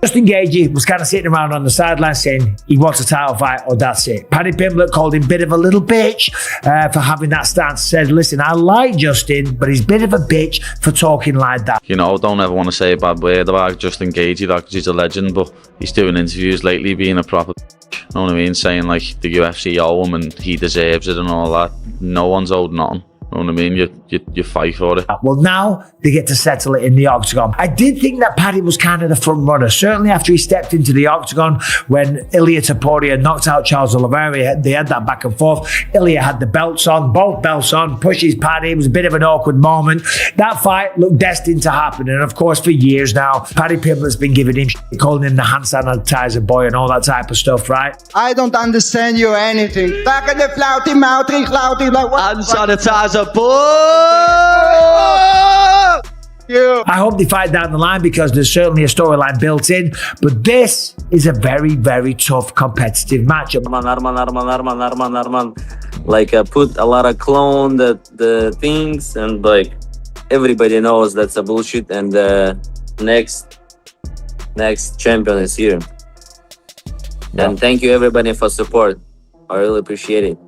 Justin Gaethje was kind of sitting around on the sideline saying he wants a title fight or that's it. Paddy Pimblett called him a bit of a little bitch for having that stance. Said, listen, I like Justin, but he's a bit of a bitch for talking like that. You know, don't ever want to say a bad word about Justin Gaethje, because he's a legend, but he's doing interviews lately being a proper bitch. You know what I mean? Saying like the UFC owe him and he deserves it and all that. No one's owed nothing. You know what I mean? You fight for it. Well, now they get to settle it in the octagon. I did think that Paddy was kind of the front runner. Certainly after he stepped into the octagon when Ilia Topuria knocked out Charles Oliveira, they had that back and forth. Ilia had the belts on, both belts on, pushes Paddy. It was a bit of an awkward moment. That fight looked destined to happen. And of course, for years now, Paddy Pimblett's been giving him shit, calling him the hand sanitizer boy and all that type of stuff, right? I don't understand you anything. Back in the flouty mouth, like what? Hand sanitizer boy! You. I hope they fight down the line because there's certainly a storyline built in, but this is a very, very tough competitive matchup. Arman. Like put a lot of clone the things, and like everybody knows that's a bullshit, and next champion is here. Yeah. And thank you everybody for support. I really appreciate it.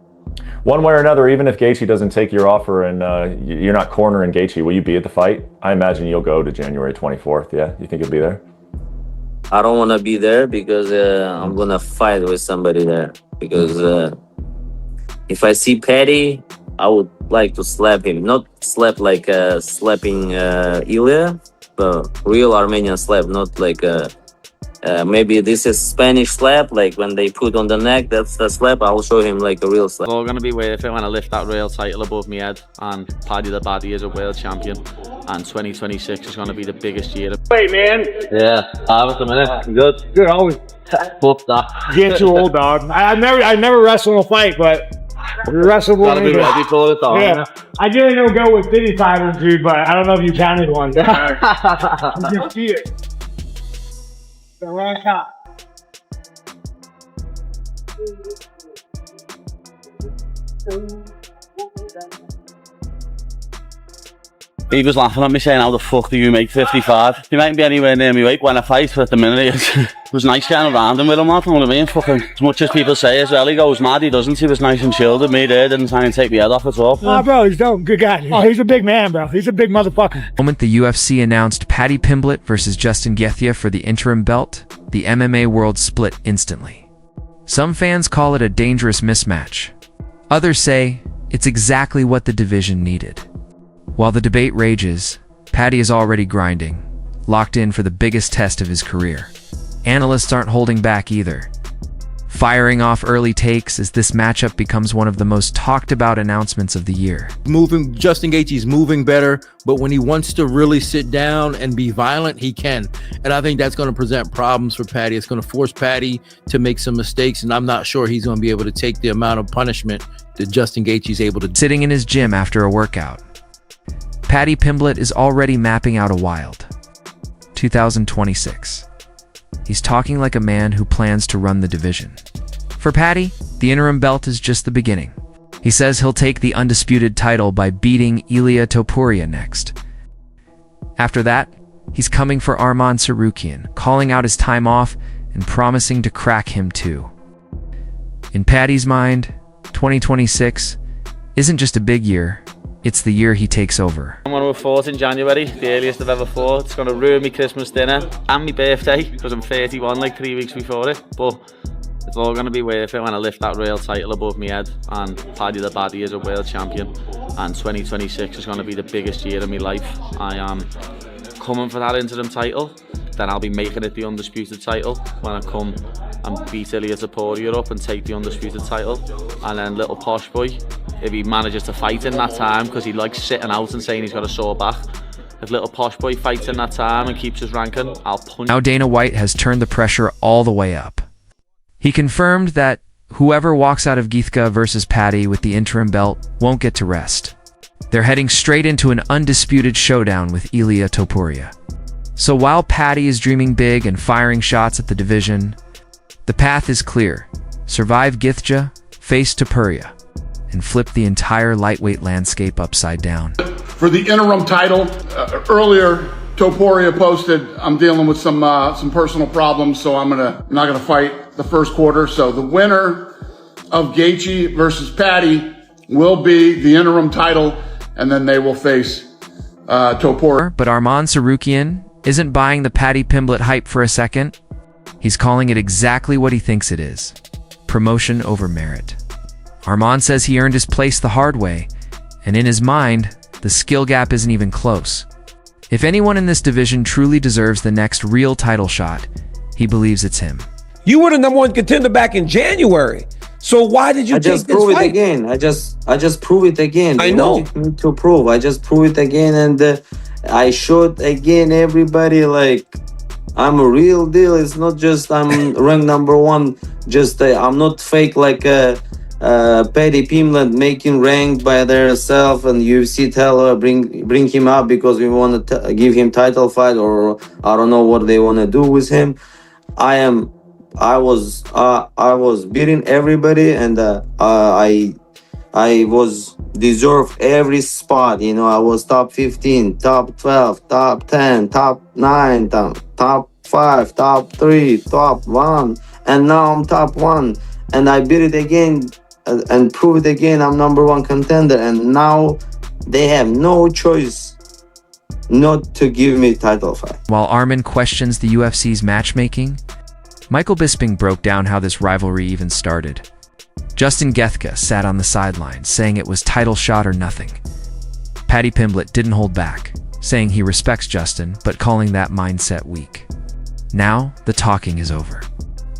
One way or another, even if Gaethje doesn't take your offer and you're not cornering Gaethje, will you be at the fight? I imagine you'll go to January 24th, yeah? You think you'll be there? I don't want to be there because I'm going to fight with somebody there. Because if I see Paddy, I would like to slap him. Not slap like slapping Ilia, but real Armenian slap, not like... maybe this is Spanish slap, like when they put on the neck, that's the slap. I'll show him like a real slap. It's all going to be worth it when I lift that real title above my head, and Paddy the Baddy is a world champion, and 2026 is going to be the biggest year. Wait, man. Yeah, a minute. Good. Good, always. Fuck that. Get too old, dog. I never wrestled in a fight, but wrestle. Gotta be ready for it, dog. Yeah. I didn't know go with 55 dude, but I don't know if you counted one. Just see it. The right top. He was laughing at me saying, how the fuck do you make 55? He mightn't be anywhere near me weight when I fight, but at the minute it was nice getting around him with him, you know what I mean? Fucking, as much as people say as well, he goes mad, he doesn't. He was nice and chilled with me there, didn't try and take me head off at all. Oh, bro, he's dope. Good guy. Oh, he's a big man, bro. He's a big motherfucker. The moment the UFC announced Paddy Pimblett versus Justin Gaethje for the interim belt, the MMA world split instantly. Some fans call it a dangerous mismatch. Others say it's exactly what the division needed. While the debate rages, Paddy is already grinding, locked in for the biggest test of his career. Analysts aren't holding back either, firing off early takes as this matchup becomes one of the most talked about announcements of the year. Justin Gaethje's moving better, but when he wants to really sit down and be violent, he can. And I think that's going to present problems for Paddy. It's going to force Paddy to make some mistakes, and I'm not sure he's going to be able to take the amount of punishment that Justin Gaethje's able to. Sitting in his gym after a workout, Paddy Pimblett is already mapping out a wild 2026. He's talking like a man who plans to run the division. For Paddy, the interim belt is just the beginning. He says he'll take the undisputed title by beating Ilia Topuria next. After that, he's coming for Arman Tsarukyan, calling out his time off and promising to crack him too. In Paddy's mind, 2026 isn't just a big year, it's the year he takes over. I'm going to have fought in January, the earliest I've ever fought. It's going to ruin me Christmas dinner and my birthday because I'm 31 like 3 weeks before it. But it's all going to be worth it when I lift that real title above my head, and Paddy the Baddy is a world champion, and 2026 is going to be the biggest year of my life. I am coming for that interim title, then I'll be making it the undisputed title when I come and beat Ilia Topuria up and take the undisputed title. And then little posh boy, if he manages to fight in that time, because he likes sitting out and saying he's got a sore back, if little posh boy fights in that time and keeps his ranking, I'll punch. Now Dana White has turned the pressure all the way up. He confirmed that whoever walks out of Gaethje versus Paddy with the interim belt won't get to rest. They're heading straight into an undisputed showdown with Ilia Topuria. So while Paddy is dreaming big and firing shots at the division, the path is clear. Survive Gaethje, face Topuria, and flip the entire lightweight landscape upside down. For the interim title, earlier Topuria posted, I'm dealing with some personal problems, so I'm not gonna fight the first quarter. So the winner of Gaethje versus Paddy will be the interim title, and then they will face Topuria. But Arman Sarukian isn't buying the Paddy Pimblett hype for a second. He's calling it exactly what he thinks it is: promotion over merit. Arman says he earned his place the hard way, and in his mind, the skill gap isn't even close. If anyone in this division truly deserves the next real title shot, he believes it's him. You were the #1 contender back in January. So why did you take this fight? I just prove it again. I just prove it again. I know. To prove. I just prove it again, and I showed again everybody like I'm a real deal. It's not just I'm ranked #1. Just I'm not fake like Paddy Pimblett making rank by themselves, and UFC tell her bring him up because we want to give him title fight, or I don't know what they want to do with him. I was beating everybody, and I was deserved every spot. You know, I was top 15, top 12, top 10, top 9, top 5, top 3, top 1, and now I'm top 1, and I beat it again and prove it again. I'm #1 contender, and now they have no choice not to give me title fight. While Arman questions the UFC's matchmaking, Michael Bisping broke down how this rivalry even started. Justin Gaethje sat on the sidelines, saying it was title shot or nothing. Paddy Pimblett didn't hold back, saying he respects Justin, but calling that mindset weak. Now, the talking is over.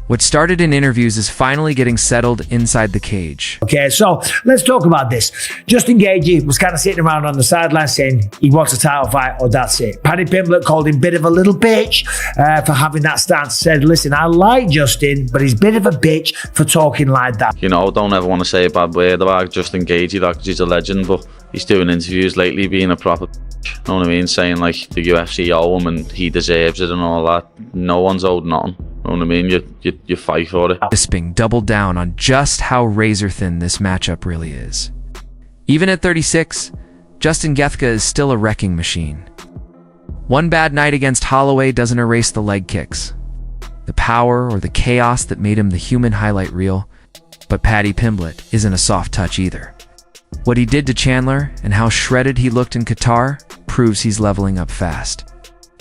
What started in interviews is finally getting settled inside the cage. Okay, so let's talk about this. Justin Gaethje was kind of sitting around on the sidelines saying he wants a title fight, or that's it. Paddy Pimblett called him a bit of a little bitch for having that stance. Said, listen, I like Justin, but he's a bit of a bitch for talking like that. You know, I don't ever want to say a bad word about Justin Gaethje, because he's a legend, but he's doing interviews lately being a proper bitch. You know what I mean? Saying like the UFC owe him and he deserves it and all that. No one's owed nothing. You know what I mean? You fight for it. Bisping doubled down on just how razor-thin this matchup really is. Even at 36, Justin Gaethje is still a wrecking machine. One bad night against Holloway doesn't erase the leg kicks, the power, or the chaos that made him the human highlight reel. But Paddy Pimblett isn't a soft touch either. What he did to Chandler and how shredded he looked in Qatar proves he's leveling up fast.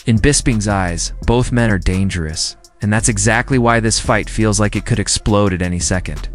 In Bisping's eyes, both men are dangerous, and that's exactly why this fight feels like it could explode at any second.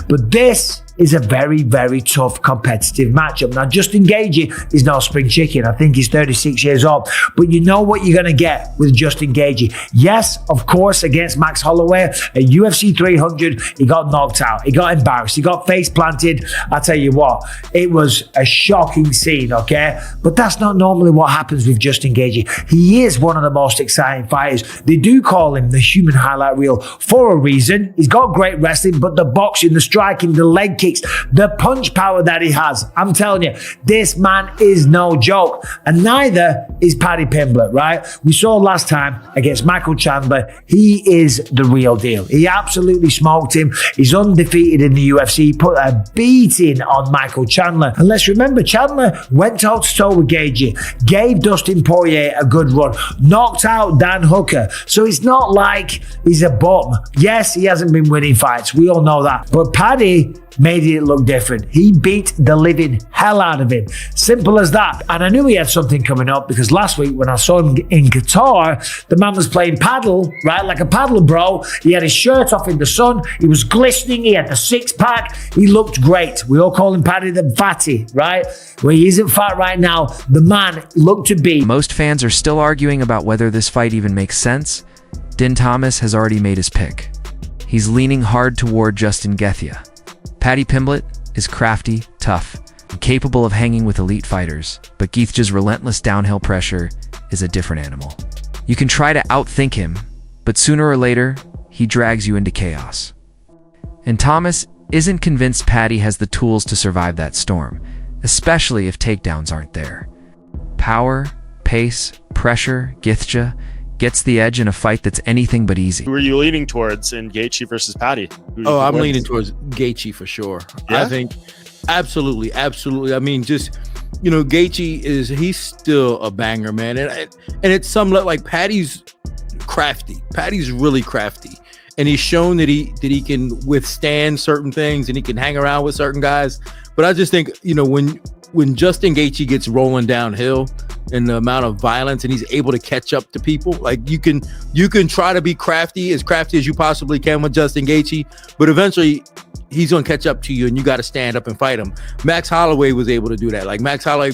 But this is a very, very tough competitive matchup. Now, Justin Gaethje is no spring chicken. I think he's 36 years old. But you know what you're going to get with Justin Gaethje. Yes, of course, against Max Holloway at UFC 300, he got knocked out. He got embarrassed. He got face planted. I tell you what, it was a shocking scene, okay? But that's not normally what happens with Justin Gaethje. He is one of the most exciting fighters. They do call him the human highlight reel for a reason. He's got great wrestling, but the boxing, the striking, the leg kicks, the punch power that he has, I'm telling you, this man is no joke. And neither is Paddy Pimblett, right? We saw last time against Michael Chandler, he is the real deal. He absolutely smoked him. He's undefeated in the UFC. He put a beating on Michael Chandler. And let's remember, Chandler went toe-to-toe with Gaethje, gave Dustin Poirier a good run, knocked out Dan Hooker. So it's not like he's a bum. Yes, he hasn't been winning fights. We all know that. But Paddy made it look different. He beat the living hell out of him. Simple as that. And I knew he had something coming up because last week when I saw him in Qatar, the man was playing paddle, right? Like a paddle bro. He had his shirt off in the sun. He was glistening. He had the six-pack. He looked great. We all call him Paddy the fatty, right? Well, he isn't fat right now. The man looked to be. Most fans are still arguing about whether this fight even makes sense. Din Thomas has already made his pick. He's leaning hard toward Justin Gaethje. Paddy Pimblett is crafty, tough, and capable of hanging with elite fighters, but Gaethje's relentless downhill pressure is a different animal. You can try to outthink him, but sooner or later, he drags you into chaos. And Thomas isn't convinced Paddy has the tools to survive that storm, especially if takedowns aren't there. Power, pace, pressure, Gaethje gets the edge in a fight that's anything but easy. Who are you leaning towards in Gaethje versus Paddy? I'm leaning towards Gaethje for sure. Yeah? I think absolutely. I mean, just Gaethje he's still a banger, man. And it's some like Paddy's crafty. Paddy's really crafty. And he's shown that he can withstand certain things and he can hang around with certain guys. But I just think, when Justin Gaethje gets rolling downhill and the amount of violence and he's able to catch up to people, like you can try to be crafty as you possibly can with Justin Gaethje, but eventually he's going to catch up to you and you got to stand up and fight him. Max Holloway was able to do that. Like Max Holloway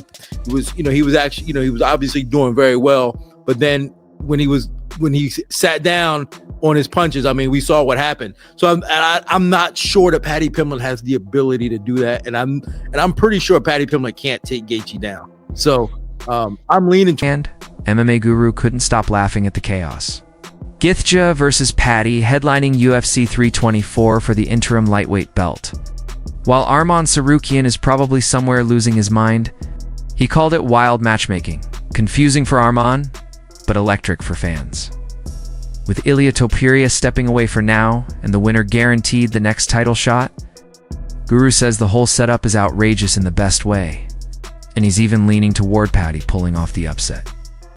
was, he was obviously doing very well, but then when he sat down on his punches, I mean, we saw what happened. So I'm not sure that Paddy Pimblett has the ability to do that, and I'm pretty sure Paddy Pimblett can't take Gaethje down. So I'm leaning. And MMA Guru couldn't stop laughing at the chaos. Gaethje versus Paddy headlining UFC 324 for the interim lightweight belt. While Arman Sarukian is probably somewhere losing his mind, he called it wild matchmaking, confusing for Arman, but electric for fans. With Ilia Topuria stepping away for now and the winner guaranteed the next title shot, Guru says the whole setup is outrageous in the best way, and he's even leaning toward Paddy pulling off the upset.